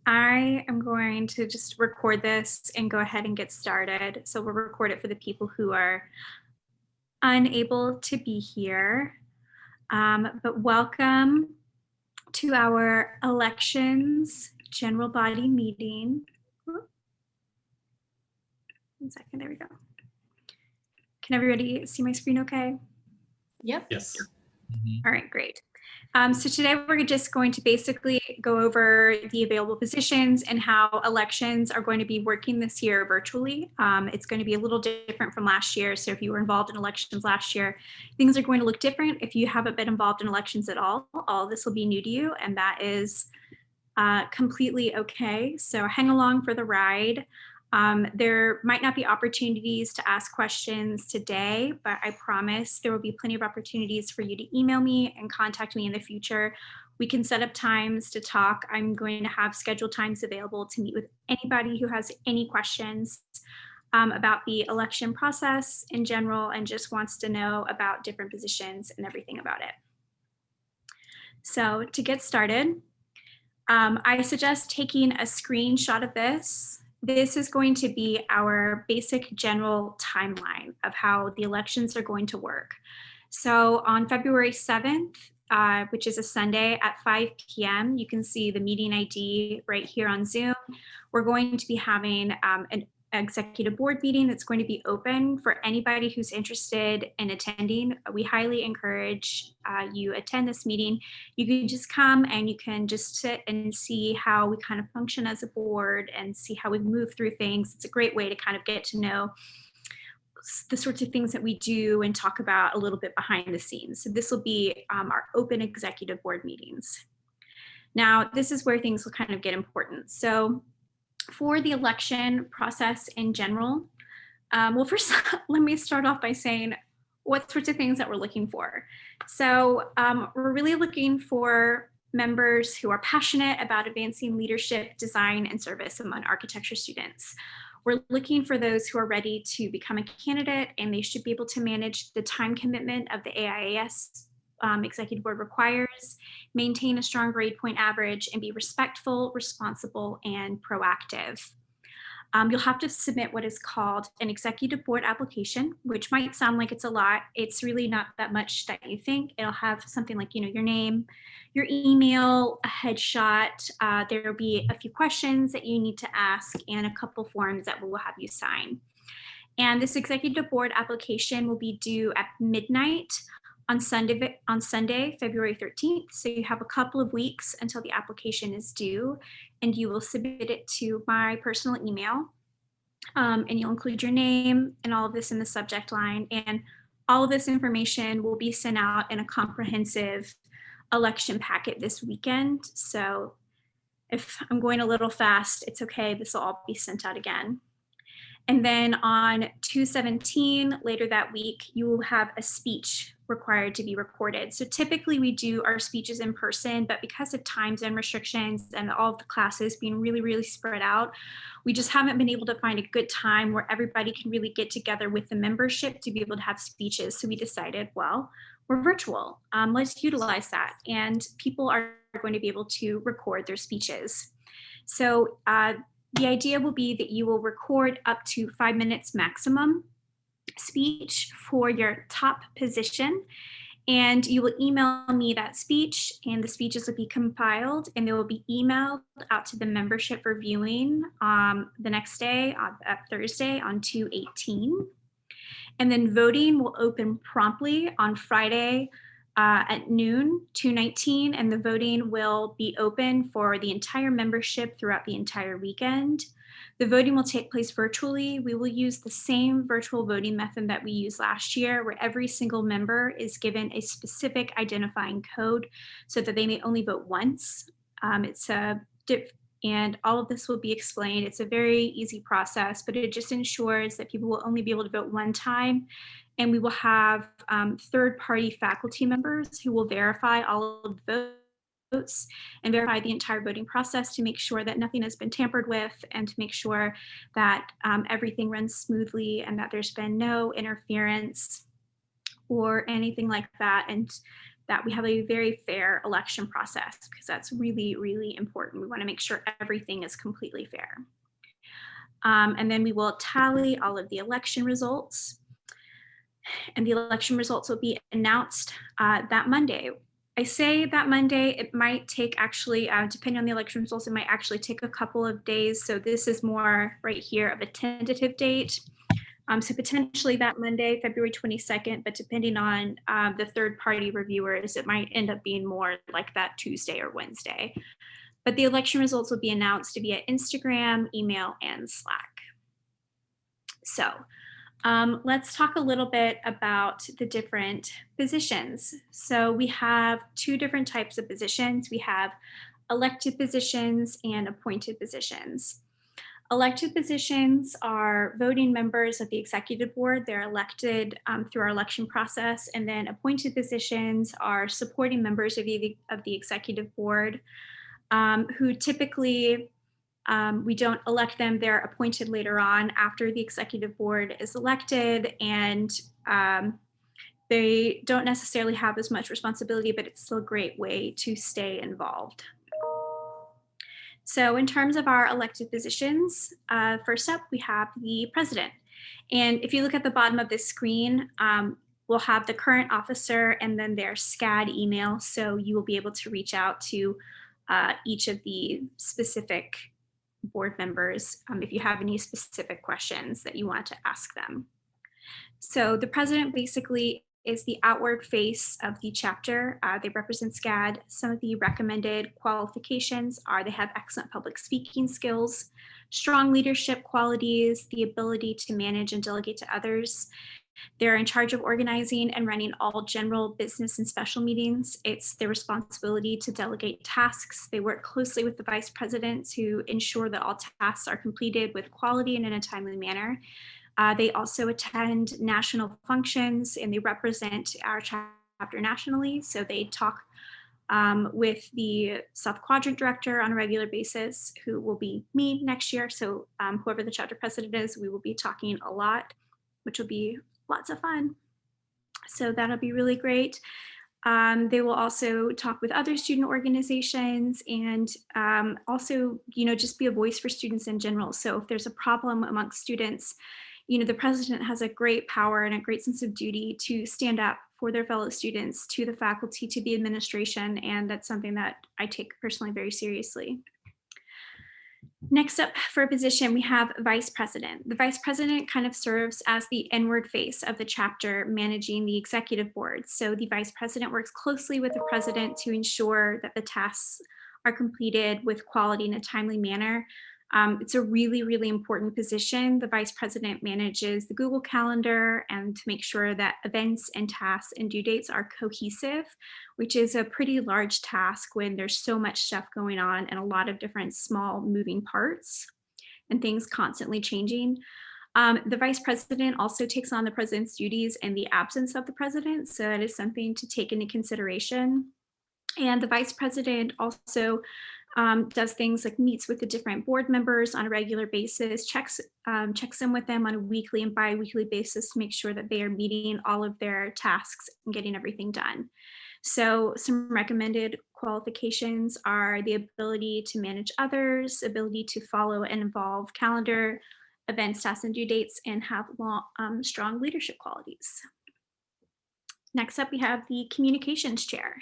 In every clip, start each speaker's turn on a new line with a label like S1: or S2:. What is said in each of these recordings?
S1: I am going to just record this and go ahead and get started. So we'll record it for the people who are unable to be here. But welcome to our elections general body meeting. One second, there we go. Can everybody see my screen okay?
S2: Yep.
S3: Yes.
S1: All right, great. So today we're just going to basically go over the available positions and how elections are going to be working this year virtually. It's going to be a little different from last year. So if you were involved in elections last year, things are going to look different. If you haven't been involved in elections at all this will be new to you, and that is completely okay. So hang along for the ride. There might not be opportunities to ask questions today, but I promise there will be plenty of opportunities for you to email me and contact me in the future. We can set up times to talk. I'm going to have scheduled times available to meet with anybody who has any questions about the election process in general and just wants to know about different positions and everything about it. So to get started, I suggest taking a screenshot of this. This is going to be our basic general timeline of how the elections are going to work. So on February 7th, which is a Sunday at 5 p.m., you can see the meeting ID right here on Zoom. We're going to be having an executive board meeting that's going to be open for anybody who's interested in attending. We highly encourage you attend this meeting. You can just come and you can just sit and see how we kind of function as a board and see how we move through things. It's a great way to kind of get to know the sorts of things that we do and talk about a little bit behind the scenes. So this will be our open executive board meetings. Now, this is where things will kind of get important. So for the election process in general, well, first, let me start off by saying what sorts of things that we're looking for. So we're really looking for members who are passionate about advancing leadership, design, and service among architecture students. We're looking for those who are ready to become a candidate, and they should be able to manage the time commitment of the AIAS executive board requires, maintain a strong grade point average, and be respectful, responsible, and proactive. You'll have to submit what is called an executive board application, which might sound like it's a lot. It's really not that much that you think. It'll have something like, your name, your email, a headshot. There will be a few questions that you need to ask and a couple forms that we'll have you sign. And this executive board application will be due at midnight on Sunday, February 13th. So you have a couple of weeks until the application is due, and you will submit it to my personal email. And you'll include your name and all of this in the subject line. And all of this information will be sent out in a comprehensive election packet this weekend. So if I'm going a little fast, it's okay. This will all be sent out again. And then on 2/17, later that week, you will have a speech required to be recorded. So typically we do our speeches in person, but because of time zone restrictions and all of the classes being really, really spread out, we just haven't been able to find a good time where everybody can really get together with the membership to be able to have speeches. So we decided, well, we're virtual. Let's utilize that. And people are going to be able to record their speeches. So the idea will be that you will record up to 5 minutes maximum speech for your top position, and you will email me that speech, and the speeches will be compiled and they will be emailed out to the membership for viewing the next day, Thursday on 2/18. And then voting will open promptly on Friday at noon, 2/19, and the voting will be open for the entire membership throughout the entire weekend. The voting will take place virtually. We will use the same virtual voting method that we used last year, where every single member is given a specific identifying code so that they may only vote once. And all of this will be explained. It's a very easy process, but it just ensures that people will only be able to vote one time. And we will have third-party faculty members who will verify all of the votes and verify the entire voting process to make sure that nothing has been tampered with and to make sure that everything runs smoothly and that there's been no interference or anything like that, and that we have a very fair election process, because that's really, really important. We want to make sure everything is completely fair. And then we will tally all of the election results, and the election results will be announced that Monday. I say that Monday, it might take actually, depending on the election results, it might actually take a couple of days. So this is more right here of a tentative date. So potentially that Monday, February 22nd, but depending on the third-party reviewers, it might end up being more like that Tuesday or Wednesday. But the election results will be announced via Instagram, email, and Slack. So let's talk a little bit about the different positions. So we have two different types of positions. We have elected positions and appointed positions. Elected positions are voting members of the executive board. They're elected through our election process. And then appointed positions are supporting members of the executive board who typically, we don't elect them. They're appointed later on after the executive board is elected, and they don't necessarily have as much responsibility, but it's still a great way to stay involved. So in terms of our elected positions, first up, we have the president. And if you look at the bottom of this screen, we'll have the current officer and then their SCAD email. So you will be able to reach out to each of the specific board members if you have any specific questions that you want to ask them. So the president basically is the outward face of the chapter. They represent SCAD. Some of the recommended qualifications are they have excellent public speaking skills, strong leadership qualities, the ability to manage and delegate to others. They're in charge of organizing and running all general business and special meetings. It's their responsibility to delegate tasks. They work closely with the vice president to ensure that all tasks are completed with quality and in a timely manner. They also attend national functions and they represent our chapter nationally. So they talk with the South Quadrant director on a regular basis, who will be me next year. So whoever the chapter president is, we will be talking a lot, which will be lots of fun. So that'll be really great. They will also talk with other student organizations and also, just be a voice for students in general. So if there's a problem amongst students, the president has a great power and a great sense of duty to stand up for their fellow students, to the faculty, to the administration, and that's something that I take personally very seriously. Next up for a position, we have vice president. The vice president kind of serves as the inward face of the chapter managing the executive board. So the vice president works closely with the president to ensure that the tasks are completed with quality in a timely manner. It's a really, really important position. The vice president manages the Google Calendar and to make sure that events and tasks and due dates are cohesive, which is a pretty large task when there's so much stuff going on and a lot of different small moving parts and things constantly changing. The vice president also takes on the president's duties in the absence of the president, so that is something to take into consideration. And the vice president also does things like meets with the different board members on a regular basis, checks in with them on a weekly and bi-weekly basis to make sure that they are meeting all of their tasks and getting everything done. So some recommended qualifications are the ability to manage others, ability to follow and involve calendar, events, tasks, and due dates, and have strong leadership qualities. Next up, we have the communications chair.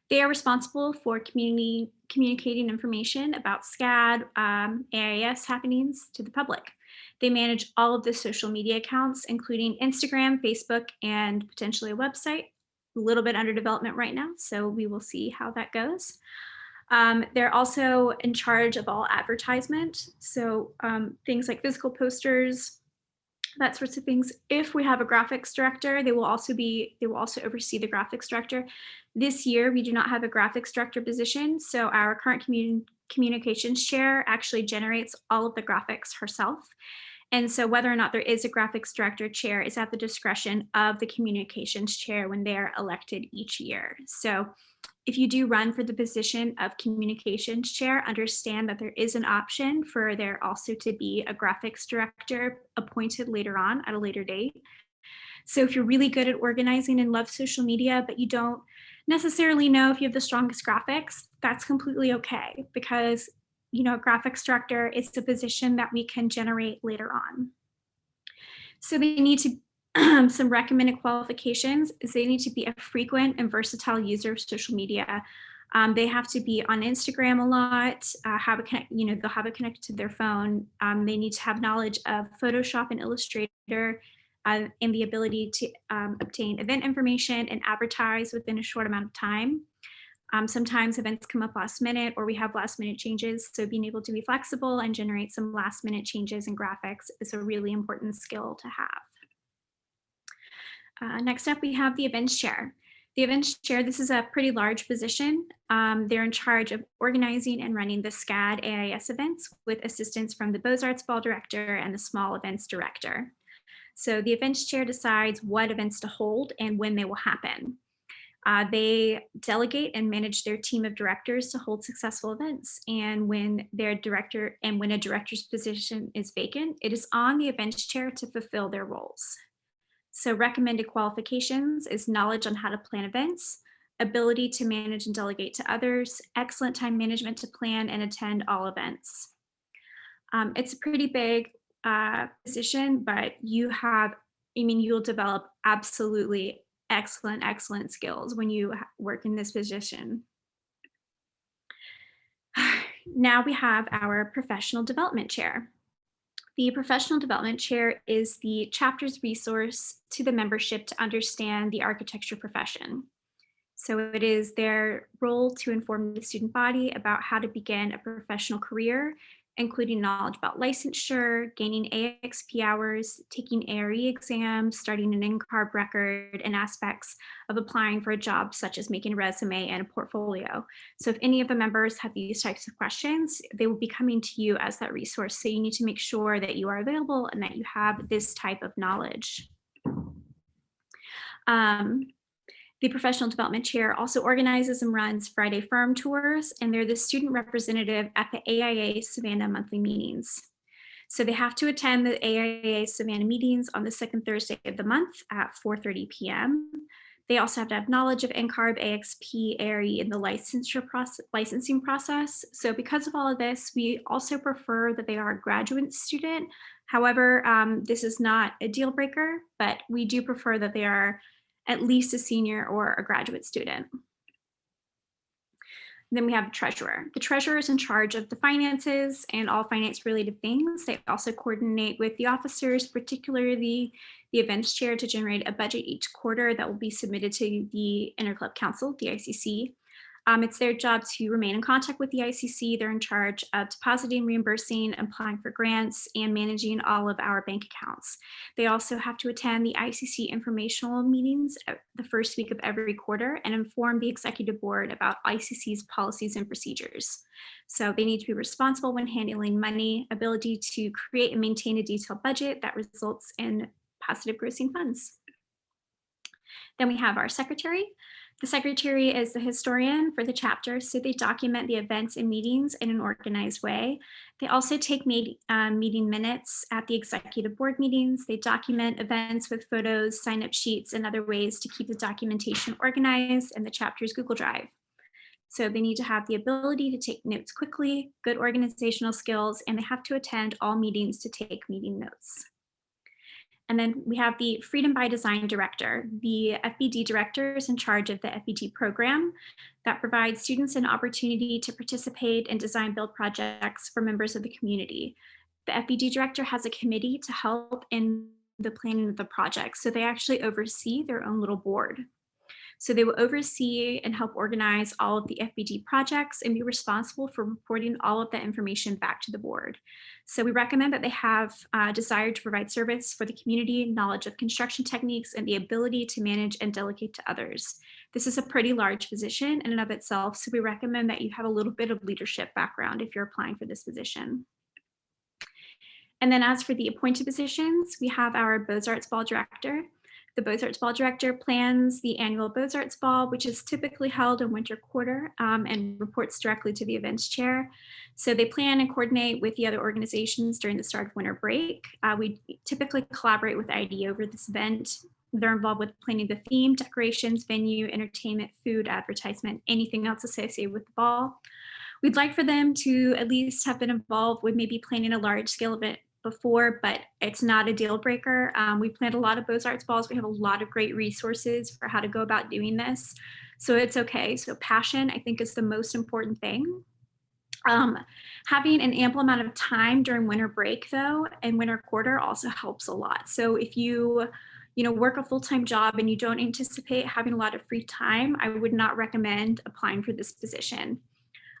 S1: They are responsible for communicating information about SCAD, AIS happenings to the public. They manage all of the social media accounts, including Instagram, Facebook, and potentially a website. A little bit under development right now, so we will see how that goes. They're also in charge of all advertisement, so things like physical posters, that sorts of things. If we have a graphics director, they will also oversee the graphics director. This year, we do not have a graphics director position, so our current communications chair actually generates all of the graphics herself. And so whether or not there is a graphics director chair is at the discretion of the communications chair when they are elected each year. So if you do run for the position of communications chair, understand that there is an option for there also to be a graphics director appointed later on at a later date. So if you're really good at organizing and love social media, but you don't necessarily know if you have the strongest graphics, that's completely okay because, a graphics director is a position that we can generate later on. So they need to, some recommended qualifications is they need to be a frequent and versatile user of social media. They have to be on Instagram a lot, have it connect, they'll have it connected to their phone. They need to have knowledge of Photoshop and Illustrator, and the ability to obtain event information and advertise within a short amount of time. Sometimes events come up last minute or we have last minute changes. So being able to be flexible and generate some last minute changes in graphics is a really important skill to have. Next up, we have the events chair. The events chair, this is a pretty large position. They're in charge of organizing and running the SCAD AIS events with assistance from the Beaux-Arts Ball Director and the Small Events Director. So the events chair decides what events to hold and when they will happen. They delegate and manage their team of directors to hold successful events. And when a director's position is vacant, it is on the events chair to fulfill their roles. So recommended qualifications is knowledge on how to plan events, ability to manage and delegate to others, excellent time management to plan and attend all events. It's a pretty big position, but you'll develop absolutely excellent skills when you work in this position. Now we have our professional development chair. The professional development chair is the chapter's resource to the membership to understand the architecture profession. So it is their role to inform the student body about how to begin a professional career, including knowledge about licensure, gaining AXP hours, taking ARE exams, starting an NCARB record, and aspects of applying for a job, such as making a resume and a portfolio. So if any of the members have these types of questions, they will be coming to you as that resource. So you need to make sure that you are available and that you have this type of knowledge. The professional development chair also organizes and runs Friday Firm tours, and they're the student representative at the AIA Savannah monthly meetings. So they have to attend the AIA Savannah meetings on the second Thursday of the month at 4:30 p.m. They also have to have knowledge of NCARB, AXP, ARE, and the licensing process. So because of all of this, we also prefer that they are a graduate student. However, this is not a deal breaker, but we do prefer that they are at least a senior or a graduate student. Then we have the treasurer. The treasurer is in charge of the finances and all finance related things. They also coordinate with the officers, particularly the events chair, to generate a budget each quarter that will be submitted to the Interclub Council, the ICC. It's their job to remain in contact with the ICC. They're in charge of depositing, reimbursing, applying for grants, and managing all of our bank accounts. They also have to attend the ICC informational meetings the first week of every quarter and inform the executive board about ICC's policies and procedures. So they need to be responsible when handling money, ability to create and maintain a detailed budget that results in positive grossing funds. Then we have our secretary. The secretary is the historian for the chapter, so they document the events and meetings in an organized way. They also take meeting minutes at the executive board meetings. They document events with photos, sign-up sheets, and other ways to keep the documentation organized in the chapter's Google Drive. So they need to have the ability to take notes quickly, good organizational skills, and they have to attend all meetings to take meeting notes. And then we have the Freedom by Design Director. The FBD Director is in charge of the FBD program that provides students an opportunity to participate in design build projects for members of the community. The FBD Director has a committee to help in the planning of the project. So they actually oversee their own little board. So they will oversee and help organize all of the FBD projects and be responsible for reporting all of that information back to the board. So we recommend that they have a desire to provide service for the community, knowledge of construction techniques, and the ability to manage and delegate to others. This is a pretty large position in and of itself, so we recommend that you have a little bit of leadership background if you're applying for this position. And then as for the appointed positions, we have our Beaux-Arts Ball Director. The Beaux-Arts Ball Director plans the annual Beaux-Arts Ball, which is typically held in winter quarter and reports directly to the events chair. So they plan and coordinate with the other organizations during the start of winter break. We typically collaborate with ID over this event. They're involved with planning the theme, decorations, venue, entertainment, food, advertisement, anything else associated with the ball. We'd like for them to at least have been involved with maybe planning a large scale event before, but it's not a deal breaker. We planned a lot of Beaux-Arts balls. We have a lot of great resources for how to go about doing this. So it's okay. So passion, I think, is the most important thing. Having an ample amount of time during winter break, though, and winter quarter also helps a lot. So if you know, work a full-time job and you don't anticipate having a lot of free time, I would not recommend applying for this position.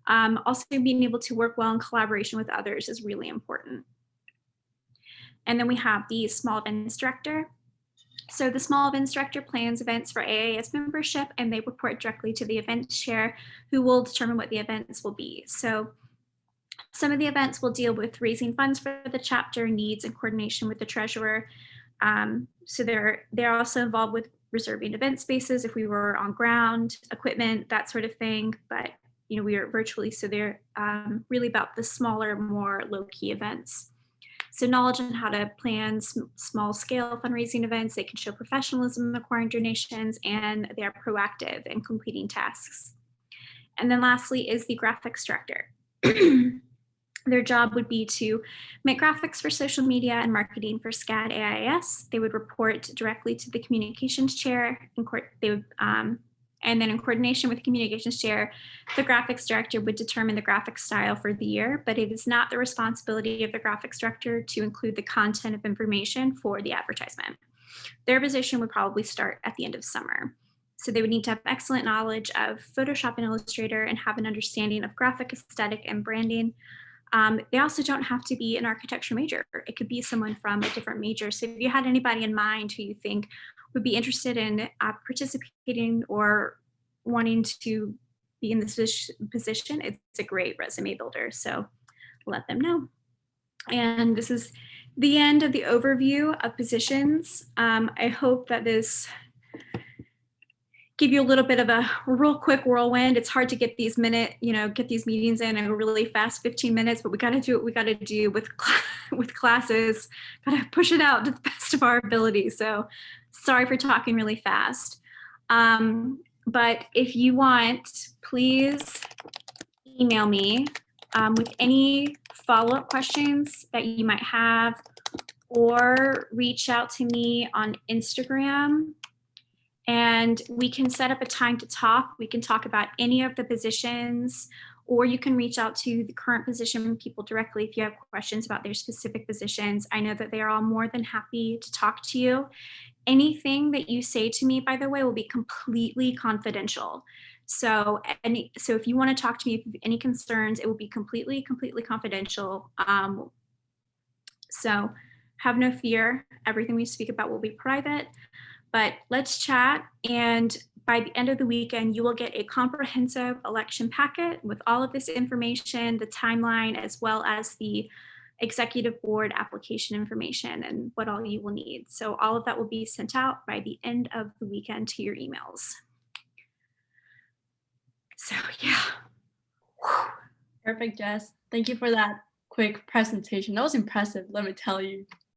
S1: Also, being able to work well in collaboration with others is really important. And then we have the small events director. So the small events director plans events for AAS membership, and they report directly to the events chair, who will determine what the events will be. So some of the events will deal with raising funds for the chapter, needs, and coordination with the treasurer. So they're also involved with reserving event spaces if we were on ground, equipment, that sort of thing. But you know, we are virtually, so they're really about the smaller, more low-key events. So knowledge on how to plan small scale fundraising events. They can show professionalism in acquiring donations, and they are proactive in completing tasks. And then lastly is the graphics director. Their job would be to make graphics for social media and marketing for SCAD AIS. They would report directly to the communications chair. And then in coordination with the communications chair, the graphics director would determine the graphic style for the year, but it is not the responsibility of the graphics director to include the content of information for the advertisement. Their position would probably start at the end of summer. So they would need to have excellent knowledge of Photoshop and Illustrator and have an understanding of graphic aesthetic and branding. They also don't have to be an architecture major. It could be someone from a different major. So if you had anybody in mind who you think would be interested in participating or wanting to be in this position, it's a great resume builder. So let them know. And this is the end of the overview of positions. I hope that this give you a little bit of a real quick whirlwind. It's hard to get these get these meetings in a really fast 15 minutes, but we got to do what we got to do with classes. Got to push it out to the best of our ability. So sorry for talking really fast. But if you want, please email me with any follow-up questions that you might have, or reach out to me on Instagram. And we can set up a time to talk. We can talk about any of the positions, or you can reach out to the current position people directly if you have questions about their specific positions. I know that they are all more than happy to talk to you. Anything that you say to me, by the way, will be completely confidential. So if you want to talk to me, if you have any concerns, it will be completely confidential. So have no fear. Everything we speak about will be private. But let's chat, and by the end of the weekend, you will get a comprehensive election packet with all of this information, the timeline, as well as the executive board application information and what all you will need. So all of that will be sent out by the end of the weekend to your emails. So yeah.
S2: Perfect, Jess. Thank you for that quick presentation. That was impressive, let me tell you.